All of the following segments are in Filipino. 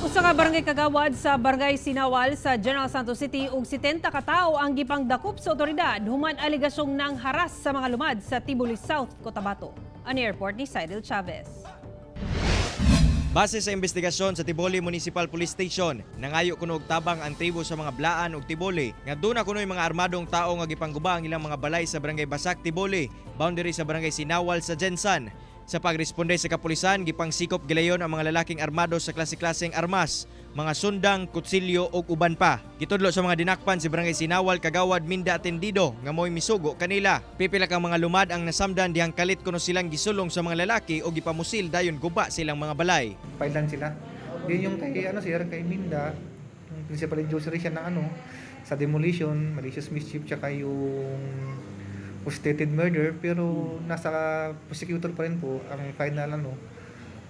Usa ka barangay kagawad sa barangay Sinawal sa General Santos City ug 70 ka tawo ang gipangdakop sa otoridad human aligasyong nang haras sa mga lumad sa Tibuli South, Cotabato. Ani report ni Cydel Chavez. Base sa investigasyon sa Tiboli Municipal Police Station, nangayo kuno og tabang ang tribo sa mga Blaan ug Tiboli nga duna kunoy mga armadong tao nga gipangguba ang ilang mga balay sa barangay Basak, Tiboli, boundary sa barangay Sinawal sa Gensan. Sa pagresponde sa kapulisan, gipangsikop gilayon ang mga lalaking armado sa klase-klaseng armas, mga sundang, kutsilyo ug uban pa. Gitudlo sa mga dinakpan si barangay Sinawal kagawad Minda Atendido nga mo'y misugo kanila. Pipila kang mga lumad ang nasamdan dihang kalit kuno silang gisulong sa mga lalaki o gipamusil dayon guba silang mga balay. Pailan sila. Yun yung kay sir, kay Minda, yung principal injury siya ng sa demolition, malicious mischief, tsaka yung stated murder, pero nasa prosecutor pa rin po ang final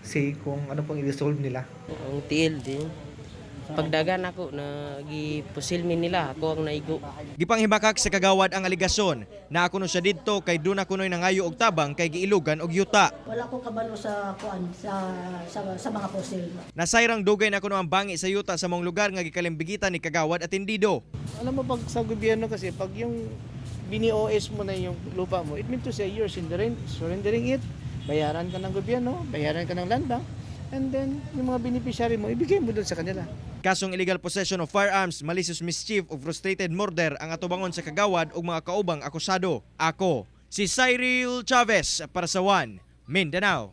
say kung ano pong i-resolve nila. Ang TLD, pagdagan ako na gipusilmin nila, ako ang naigo. Gipanghibakak sa kagawad ang aligasyon na ako no siya didto kay duna kunoy nangayo og tabang kay giilugan og yuta. Wala ko kabalo sa kuan sa mga pusil. Nasayrang dugay na kuno ang bangi sa yuta sa mong lugar nga gikalimbigitan ni kagawad Atendido. Alam mo pag sa gobyerno kasi pag yung bini-OS mo na yung lupa mo, it means to say you're surrendering it, bayaran ka ng gobyerno, bayaran ka ng land bank, and then yung mga beneficiary mo, ibigay mo doon sa kanila. Kasong illegal possession of firearms, malicious mischief o frustrated murder ang atubangon sa kagawad ug mga kaubang akusado. Ako, si Cyril Chavez para sa One Mindanao.